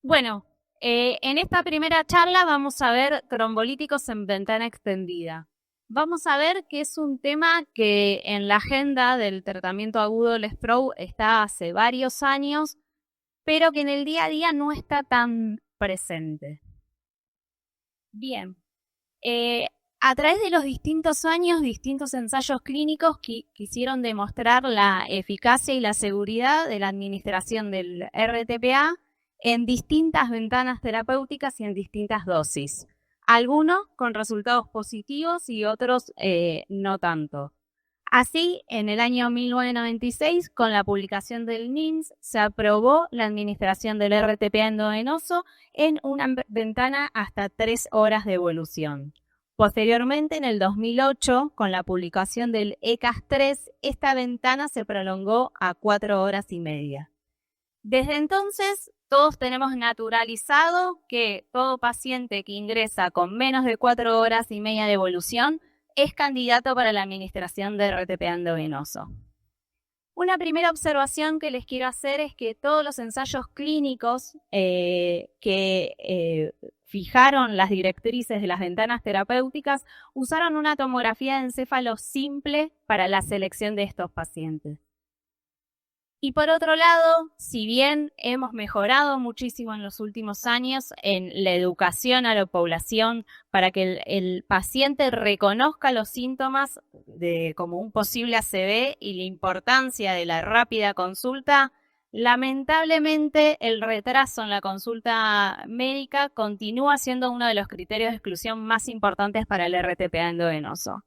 Bueno, en esta primera charla vamos a ver trombolíticos en ventana extendida. Vamos a ver que es un tema que en la agenda del tratamiento agudo del stroke está hace varios años, pero que en el día a día no está tan presente. Bien, a través de los distintos años, distintos ensayos clínicos quisieron demostrar la eficacia y la seguridad de la administración del RTPA en distintas ventanas terapéuticas y en distintas dosis. Algunos con resultados positivos y otros no tanto. Así, en el año 1996, con la publicación del NINS, se aprobó la administración del RTPA endovenoso en una ventana hasta 3 horas de evolución. Posteriormente, en el 2008, con la publicación del ECAS-3, esta ventana se prolongó a 4 horas y media. Desde entonces, todos tenemos naturalizado que todo paciente que ingresa con menos de 4 horas y media de evolución es candidato para la administración de RTPA endovenoso. Una primera observación que les quiero hacer es que todos los ensayos clínicos que fijaron las directrices de las ventanas terapéuticas usaron una tomografía de encéfalo simple para la selección de estos pacientes. Y por otro lado, si bien hemos mejorado muchísimo en los últimos años en la educación a la población para que el paciente reconozca los síntomas como un posible ACV y la importancia de la rápida consulta, lamentablemente el retraso en la consulta médica continúa siendo uno de los criterios de exclusión más importantes para el RTPA endovenoso.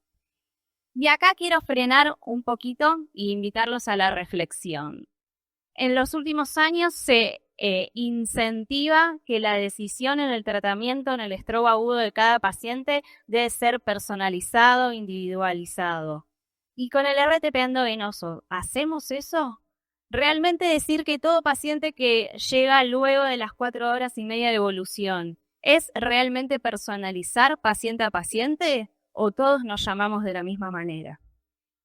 Y acá quiero frenar un poquito e invitarlos a la reflexión. En los últimos años se incentiva que la decisión en el tratamiento en el stroke agudo de cada paciente debe ser personalizado, individualizado. Y con el RTPA endovenoso, ¿hacemos eso? Realmente decir que todo paciente que llega luego de las 4 horas y media de evolución, ¿es realmente personalizar paciente a paciente? ¿O todos nos llamamos de la misma manera?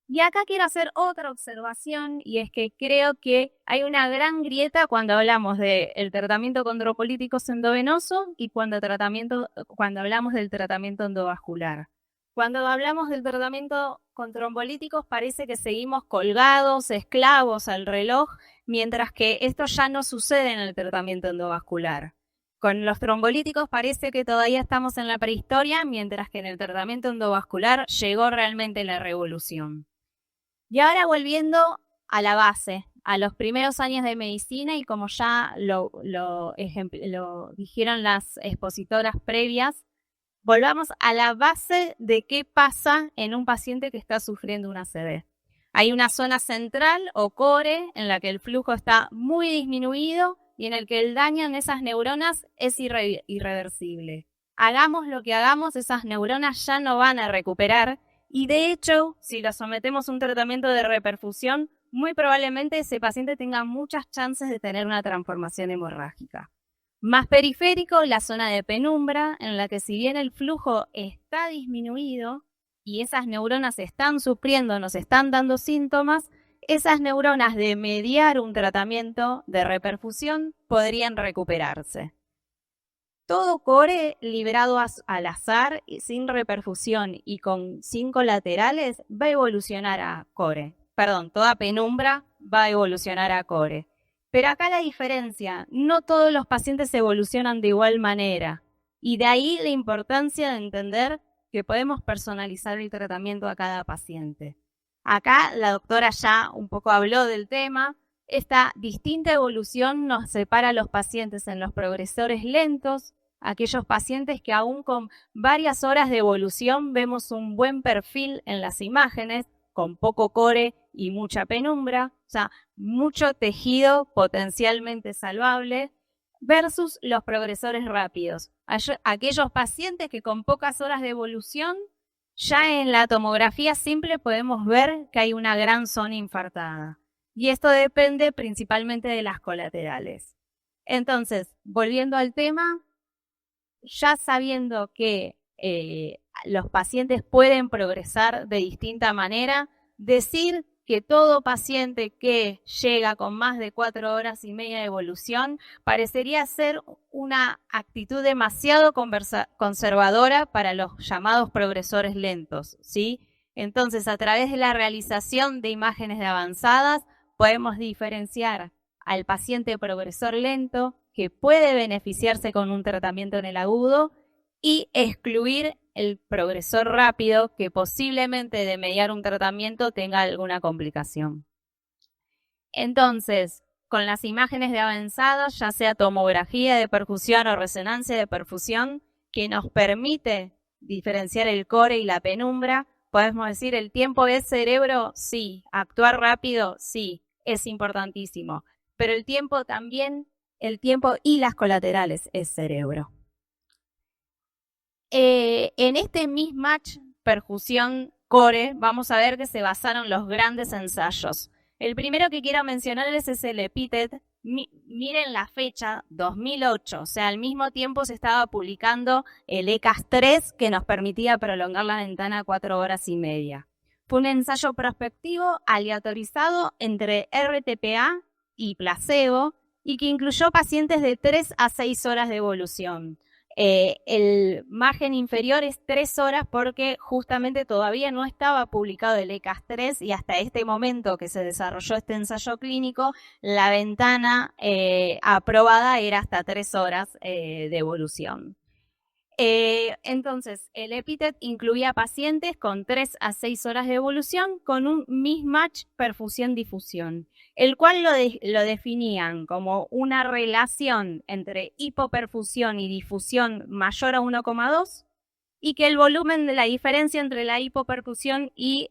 Y acá quiero hacer otra observación, y es que creo que hay una gran grieta cuando hablamos del tratamiento con trombólíticos endovenoso y cuando hablamos del tratamiento endovascular. Cuando hablamos del tratamiento con trombolíticos parece que seguimos colgados, esclavos al reloj, mientras que esto ya no sucede en el tratamiento endovascular. Con los trombolíticos parece que todavía estamos en la prehistoria, mientras que en el tratamiento endovascular llegó realmente la revolución. Y ahora volviendo a la base, a los primeros años de medicina, y como ya lo dijeron las expositoras previas, volvamos a la base de qué pasa en un paciente que está sufriendo una ACV. Hay una zona central o core en la que el flujo está muy disminuido y en el que el daño en esas neuronas es irreversible. Hagamos lo que hagamos, esas neuronas ya no van a recuperar y de hecho, si lo sometemos a un tratamiento de reperfusión, muy probablemente ese paciente tenga muchas chances de tener una transformación hemorrágica. Más periférico, la zona de penumbra, en la que si bien el flujo está disminuido y esas neuronas están sufriendo, nos están dando síntomas, esas neuronas de mediar un tratamiento de reperfusión podrían recuperarse. Todo core liberado al azar, sin reperfusión y con 5 laterales va a evolucionar a core. Perdón, toda penumbra va a evolucionar a core. Pero acá la diferencia, no todos los pacientes evolucionan de igual manera. Y de ahí la importancia de entender que podemos personalizar el tratamiento a cada paciente. Acá la doctora ya un poco habló del tema. Esta distinta evolución nos separa a los pacientes en los progresores lentos, aquellos pacientes que aún con varias horas de evolución vemos un buen perfil en las imágenes, con poco core y mucha penumbra, o sea, mucho tejido potencialmente salvable, versus los progresores rápidos, aquellos pacientes que con pocas horas de evolución, ya en la tomografía simple podemos ver que hay una gran zona infartada. Y esto depende principalmente de las colaterales. Entonces, volviendo al tema, ya sabiendo que los pacientes pueden progresar de distinta manera, decir que todo paciente que llega con más de 4 horas y media de evolución parecería ser una actitud demasiado conservadora para los llamados progresores lentos, ¿sí? Entonces, a través de la realización de imágenes de avanzadas, podemos diferenciar al paciente progresor lento, que puede beneficiarse con un tratamiento en el agudo, y excluir el progresor rápido, que posiblemente de mediar un tratamiento tenga alguna complicación. Entonces, con las imágenes de avanzadas, ya sea tomografía de perfusión o resonancia de perfusión, que nos permite diferenciar el core y la penumbra, podemos decir el tiempo de cerebro, sí, actuar rápido, sí, es importantísimo, pero el tiempo también, el tiempo y las colaterales es cerebro. En este mismatch perfusión core vamos a ver que se basaron los grandes ensayos. El primero que quiero mencionarles es el EPITED. Miren la fecha, 2008, o sea, al mismo tiempo se estaba publicando el ECAS-3 que nos permitía prolongar la ventana a 4 horas y media. Fue un ensayo prospectivo aleatorizado entre RTPA y placebo y que incluyó pacientes de 3 a 6 horas de evolución. El margen inferior es 3 horas porque justamente todavía no estaba publicado el ECAS-3 y hasta este momento que se desarrolló este ensayo clínico, la ventana aprobada era hasta 3 horas de evolución. Entonces, el EPITED incluía pacientes con 3 a 6 horas de evolución con un mismatch perfusión-difusión, el cual lo definían como una relación entre hipoperfusión y difusión mayor a 1,2 y que el volumen de la diferencia entre la hipoperfusión y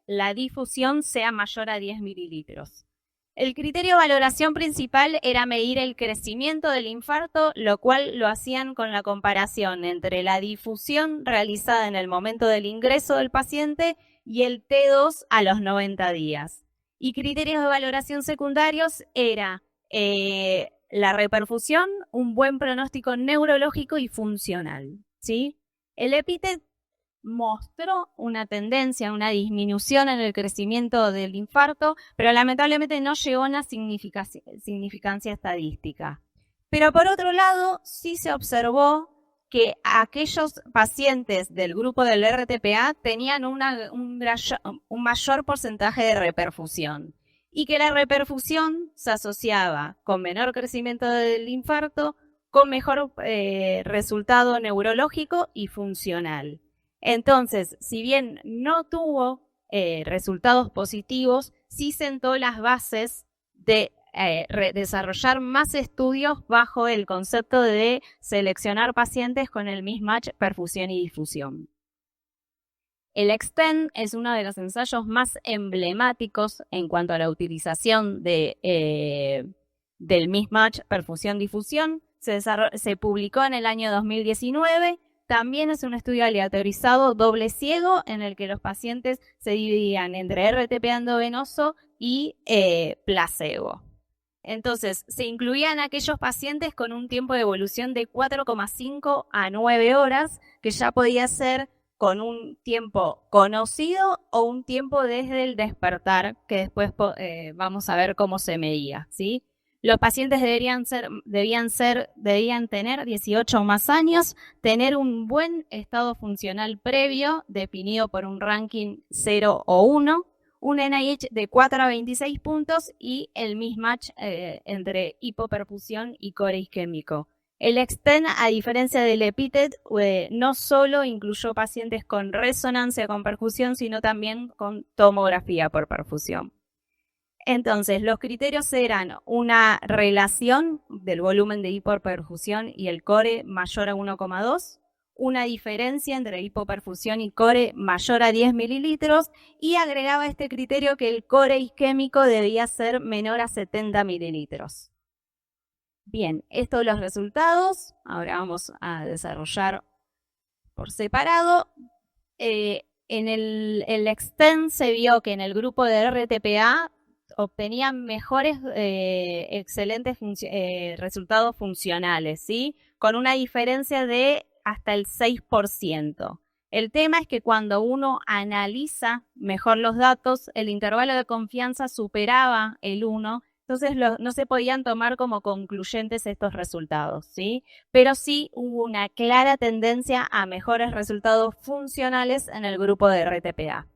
la difusión sea mayor a 10 mililitros. El criterio de valoración principal era medir el crecimiento del infarto, lo cual lo hacían con la comparación entre la difusión realizada en el momento del ingreso del paciente y el T2 a los 90 días. Y criterios de valoración secundarios era la reperfusión, un buen pronóstico neurológico y funcional, ¿sí? El EPITED mostró una tendencia, una disminución en el crecimiento del infarto, pero lamentablemente no llegó a una significancia estadística. Pero por otro lado, sí se observó que aquellos pacientes del grupo del RTPA tenían un mayor porcentaje de reperfusión y que la reperfusión se asociaba con menor crecimiento del infarto, con mejor resultado neurológico y funcional. Entonces, si bien no tuvo resultados positivos, sí sentó las bases de desarrollar más estudios bajo el concepto de seleccionar pacientes con el mismatch perfusión y difusión. El EXTEND es uno de los ensayos más emblemáticos en cuanto a la utilización del mismatch perfusión-difusión. Se publicó en el año 2019. También es un estudio aleatorizado doble ciego en el que los pacientes se dividían entre RTPA endovenoso y placebo. Entonces, se incluían aquellos pacientes con un tiempo de evolución de 4,5 a 9 horas, que ya podía ser con un tiempo conocido o un tiempo desde el despertar, que después vamos a ver cómo se medía, ¿sí? Los pacientes debían tener 18 o más años, tener un buen estado funcional previo, definido por un ranking 0 o 1, un NIH de 4 a 26 puntos y el mismatch entre hipoperfusión y core isquémico. El EXTEND, a diferencia del EPITED, no solo incluyó pacientes con resonancia con perfusión, sino también con tomografía por perfusión. Entonces, los criterios eran una relación del volumen de hipoperfusión y el core mayor a 1,2, una diferencia entre hipoperfusión y core mayor a 10 mililitros y agregaba este criterio que el core isquémico debía ser menor a 70 mililitros. Bien, estos son los resultados. Ahora vamos a desarrollar por separado. En el EXTEND se vio que en el grupo de RTPA obtenían mejores, excelentes resultados funcionales, ¿sí? Con una diferencia de hasta el 6%. El tema es que cuando uno analiza mejor los datos, el intervalo de confianza superaba el 1, entonces no se podían tomar como concluyentes estos resultados, ¿sí? Pero sí hubo una clara tendencia a mejores resultados funcionales en el grupo de RTPA.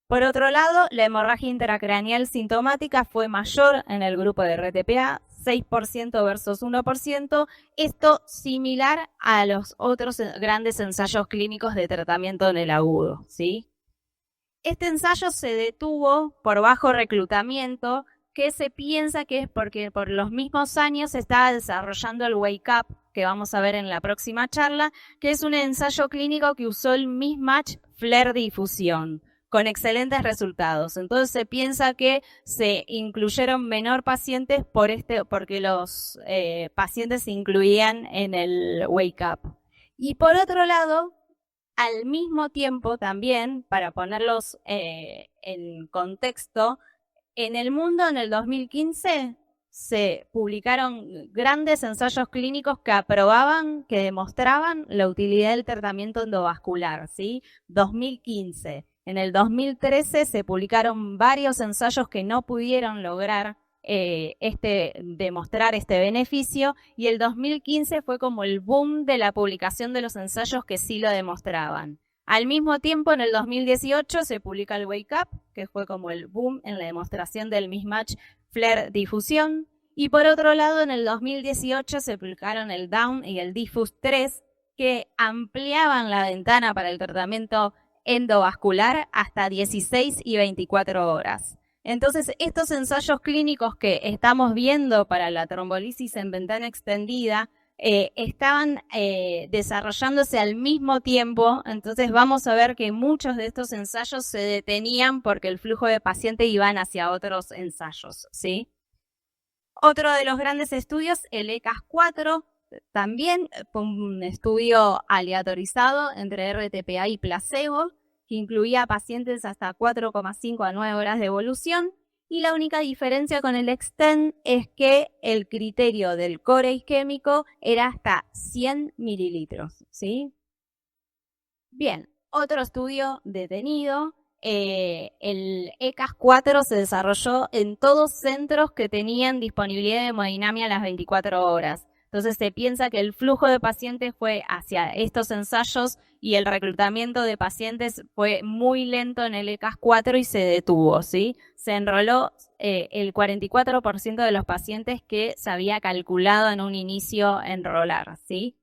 Por otro lado, la hemorragia intracraneal sintomática fue mayor en el grupo de RTPA, 6% versus 1%, esto similar a los otros grandes ensayos clínicos de tratamiento en el agudo, ¿sí? Este ensayo se detuvo por bajo reclutamiento, que se piensa que es porque por los mismos años se estaba desarrollando el Wake Up, que vamos a ver en la próxima charla, que es un ensayo clínico que usó el mismatch FLAIR-difusión, con excelentes resultados. Entonces se piensa que se incluyeron menor pacientes porque los pacientes se incluían en el Wake Up. Y por otro lado, al mismo tiempo también, para ponerlos en contexto, en el mundo en el 2015 se publicaron grandes ensayos clínicos que aprobaban, que demostraban la utilidad del tratamiento endovascular, ¿sí? 2015. En el 2013 se publicaron varios ensayos que no pudieron lograr demostrar este beneficio, y el 2015 fue como el boom de la publicación de los ensayos que sí lo demostraban. Al mismo tiempo, en el 2018 se publica el Wake Up, que fue como el boom en la demostración del mismatch FLAIR-difusión. Y por otro lado, en el 2018 se publicaron el Down y el Diffuse 3, que ampliaban la ventana para el tratamiento endovascular hasta 16 y 24 horas. Entonces, estos ensayos clínicos que estamos viendo para la trombolisis en ventana extendida estaban desarrollándose al mismo tiempo. Entonces vamos a ver que muchos de estos ensayos se detenían porque el flujo de pacientes iban hacia otros ensayos, ¿sí? Otro de los grandes estudios, el ECAS-4, también fue un estudio aleatorizado entre RTPA y placebo, que incluía pacientes hasta 4,5 a 9 horas de evolución, y la única diferencia con el Extend es que el criterio del core isquémico era hasta 100 mililitros, ¿sí? Bien, otro estudio detenido, el ECAS-4 se desarrolló en todos centros que tenían disponibilidad de hemodinamia a las 24 horas. Entonces se piensa que el flujo de pacientes fue hacia estos ensayos y el reclutamiento de pacientes fue muy lento en el ECAS-4 y se detuvo, ¿sí? Se enroló el 44% de los pacientes que se había calculado en un inicio enrolar, ¿sí?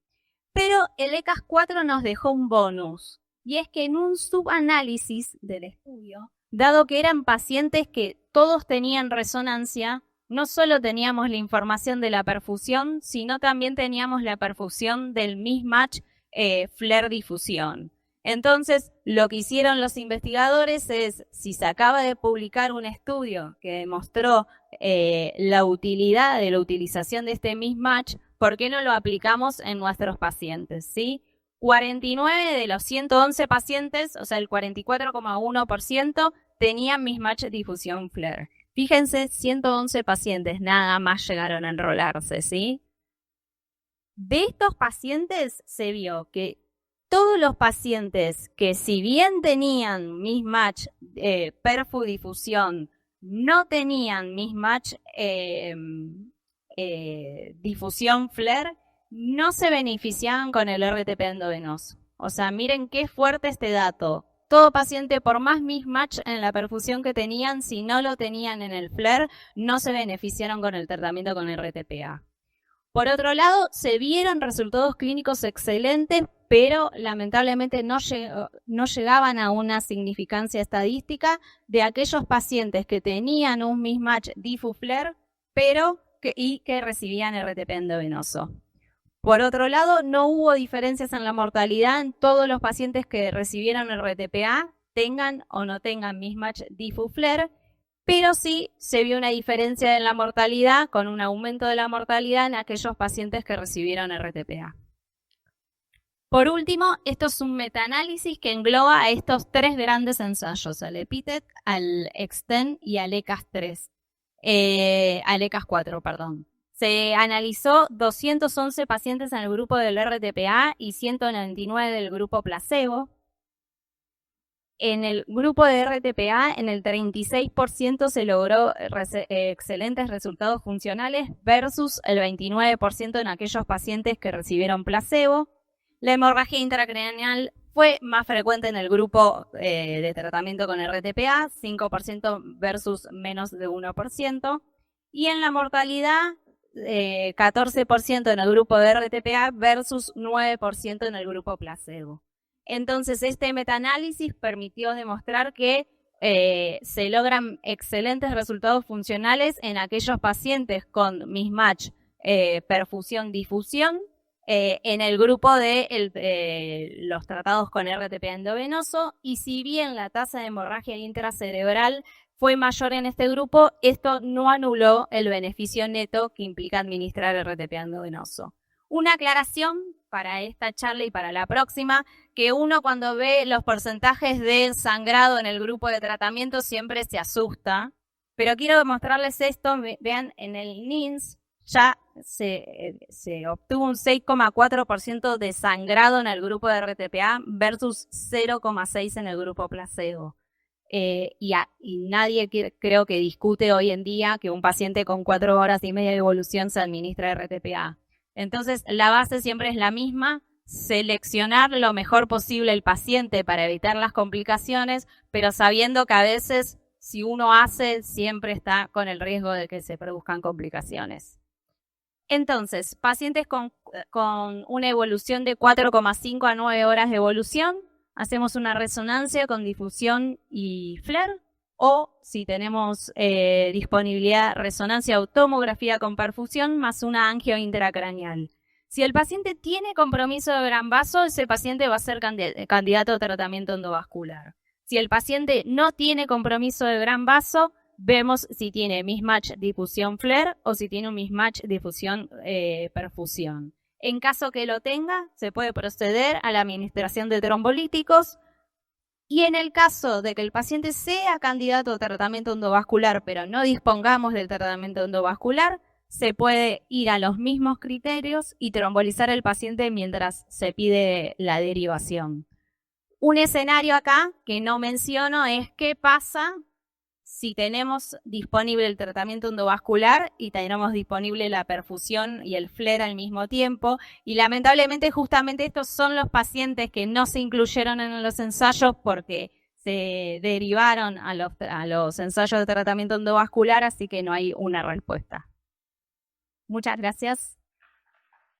Pero el ECAS-4 nos dejó un bonus, y es que en un subanálisis del estudio, dado que eran pacientes que todos tenían resonancia, no solo teníamos la información de la perfusión, sino también teníamos la perfusión del mismatch FLAIR-difusión. Entonces, lo que hicieron los investigadores es, si se acaba de publicar un estudio que demostró la utilidad de la utilización de este mismatch, ¿por qué no lo aplicamos en nuestros pacientes? ¿Sí? 49 de los 111 pacientes, o sea, el 44,1%, tenían mismatch difusión FLAIR. Fíjense, 111 pacientes nada más llegaron a enrolarse, ¿sí? De estos pacientes se vio que todos los pacientes que, si bien tenían mismatch perfudifusión, no tenían mismatch difusión FLAIR, no se beneficiaban con el RTP endovenoso. O sea, miren qué fuerte este dato. Todo paciente, por más mismatch en la perfusión que tenían, si no lo tenían en el FLAIR, no se beneficiaron con el tratamiento con RTPA. Por otro lado, se vieron resultados clínicos excelentes, pero lamentablemente no llegaban a una significancia estadística de aquellos pacientes que tenían un mismatch difu-FLAIR, pero que recibían RTP endovenoso. Por otro lado, no hubo diferencias en la mortalidad en todos los pacientes que recibieron RTPA, tengan o no tengan mismatch difu-FLAIR, pero sí se vio una diferencia en la mortalidad, con un aumento de la mortalidad en aquellos pacientes que recibieron RTPA. Por último, esto es un metaanálisis que engloba a estos tres grandes ensayos, al EPITET, al Extend y al ECAS-4, perdón. Se analizó 211 pacientes en el grupo del RTPA y 199 del grupo placebo. En el grupo de RTPA, en el 36% se logró excelentes resultados funcionales versus el 29% en aquellos pacientes que recibieron placebo. La hemorragia intracraneal fue más frecuente en el grupo de tratamiento con RTPA, 5% versus menos de 1%. Y en la mortalidad, 14% en el grupo de RTPA versus 9% en el grupo placebo. Entonces, este metaanálisis permitió demostrar que se logran excelentes resultados funcionales en aquellos pacientes con mismatch perfusión-difusión en el grupo de los tratados con RTPA endovenoso, y si bien la tasa de hemorragia intracerebral fue mayor en este grupo, esto no anuló el beneficio neto que implica administrar RTPA endovenoso. Una aclaración para esta charla y para la próxima, que uno cuando ve los porcentajes de sangrado en el grupo de tratamiento siempre se asusta, pero quiero demostrarles esto. Vean, en el NINS ya se obtuvo un 6,4% de sangrado en el grupo de RTPA versus 0,6% en el grupo placebo. Y nadie creo que discute hoy en día que un paciente con 4 horas y media de evolución se administra RTPA. Entonces, la base siempre es la misma: seleccionar lo mejor posible el paciente para evitar las complicaciones, pero sabiendo que a veces, si uno hace, siempre está con el riesgo de que se produzcan complicaciones. Entonces, pacientes con una evolución de 4,5 a 9 horas de evolución, hacemos una resonancia con difusión y FLAIR, o si tenemos disponibilidad, resonancia o tomografía con perfusión más una angio intracraneal. Si el paciente tiene compromiso de gran vaso, ese paciente va a ser candidato a tratamiento endovascular. Si el paciente no tiene compromiso de gran vaso, vemos si tiene mismatch difusión FLAIR o si tiene un mismatch difusión perfusión. En caso que lo tenga, se puede proceder a la administración de trombolíticos. Y en el caso de que el paciente sea candidato a tratamiento endovascular, pero no dispongamos del tratamiento endovascular, se puede ir a los mismos criterios y trombolizar al paciente mientras se pide la derivación. Un escenario acá que no menciono es qué pasa si tenemos disponible el tratamiento endovascular y tenemos disponible la perfusión y el FLAIR al mismo tiempo. Y lamentablemente justamente estos son los pacientes que no se incluyeron en los ensayos porque se derivaron a los ensayos de tratamiento endovascular, así que no hay una respuesta. Muchas gracias.